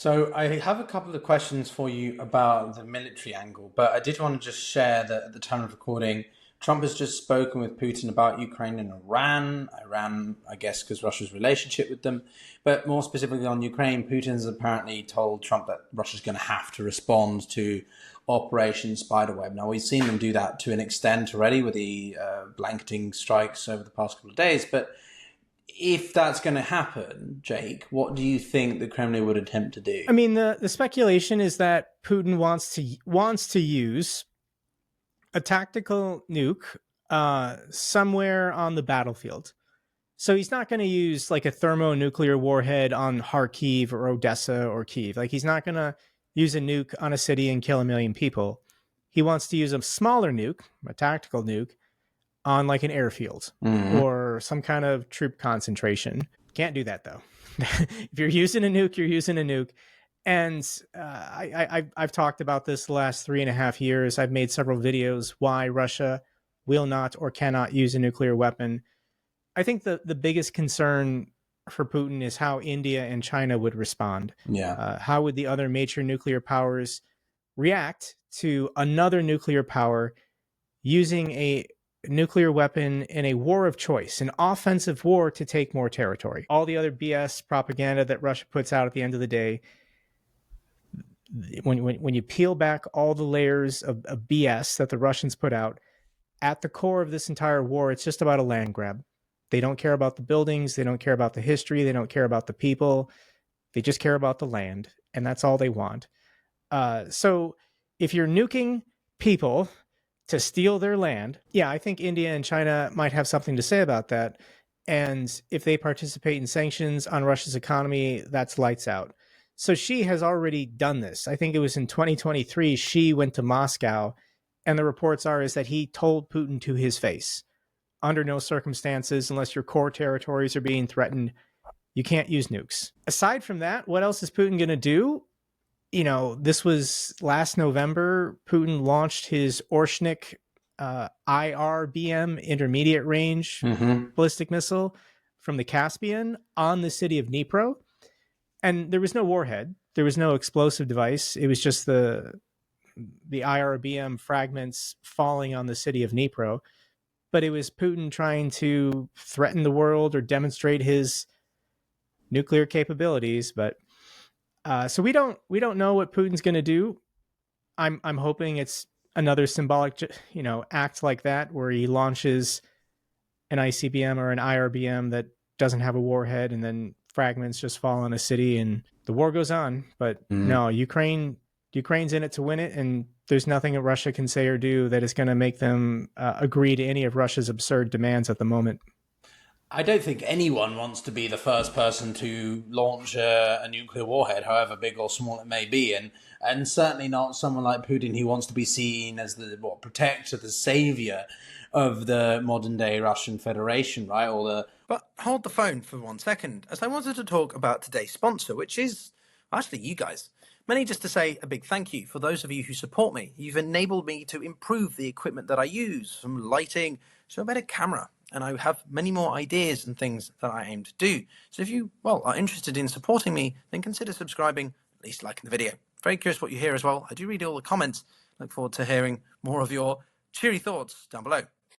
So I have a couple of questions for you about the military angle, but I did want to just share that at the time of recording, Trump has just spoken with Putin about Ukraine and Iran. Iran, I guess, because Russia's relationship with them, but more specifically on Ukraine, Putin's apparently told Trump that Russia's going to have to respond to Operation Spiderweb. Now we've seen them do that to an extent already with the blanketing strikes over the past couple of days, but if that's going to happen, Jake, what do you think the Kremlin would attempt to do? I mean, the speculation is that Putin wants to use a tactical nuke somewhere on the battlefield. So he's not going to use like a thermonuclear warhead on Kharkiv or Odessa or Kiev. Like he's not going to use a nuke on a city and kill 1 million people. He wants to use a smaller nuke, a tactical nuke, on like an airfield or some kind of troop concentration. Can't do that though. If you're using a nuke, you're using a nuke. And I've talked about this the last 3.5 years. I've made several videos why Russia will not or cannot use a nuclear weapon. I think the biggest concern for Putin is how India and China would respond. Yeah. How would the other major nuclear powers react to another nuclear power using a nuclear weapon in a war of choice, an offensive war to take more territory? All the other BS propaganda that Russia puts out at the end of the day, when you peel back all the layers of BS that the Russians put out, at the core of this entire war, it's just about a land grab. They don't care about the buildings. They don't care about the history. They don't care about the people. They just care about the land, and that's all they want. So if you're nuking people to steal their land, yeah, I think India and China might have something to say about that. And if they participate in sanctions on Russia's economy, that's lights out. So Xi has already done this. I think it was in 2023, Xi went to Moscow, and the reports is that he told Putin to his face, under no circumstances, unless your core territories are being threatened, you can't use nukes. Aside from that, what else is Putin going to do? You know, this was last November. Putin launched his Orshnik IRBM, intermediate range ballistic missile, from the Caspian on the city of Dnipro. And there was no warhead. There was no explosive device. It was just the IRBM fragments falling on the city of Dnipro. But it was Putin trying to threaten the world or demonstrate his nuclear capabilities. But so we don't know what Putin's going to do. I'm hoping it's another symbolic, act like that, where he launches an ICBM or an IRBM that doesn't have a warhead, and then fragments just fall on a city and the war goes on. But no, Ukraine's in it to win it, and there's nothing that Russia can say or do that is going to make them agree to any of Russia's absurd demands at the moment. I don't think anyone wants to be the first person to launch a nuclear warhead, however big or small it may be, and certainly not someone like Putin who wants to be seen as the protector, the savior of the modern day Russian Federation, right? But hold the phone for 1 second, as I wanted to talk about today's sponsor, which is actually you guys. Mainly just to say a big thank you for those of you who support me. You've enabled me to improve the equipment that I use, from lighting to a better camera. And I have many more ideas and things that I aim to do. So if you, are interested in supporting me, then consider subscribing, at least liking the video. Very curious what you hear as well. I do read all the comments. Look forward to hearing more of your cheery thoughts down below.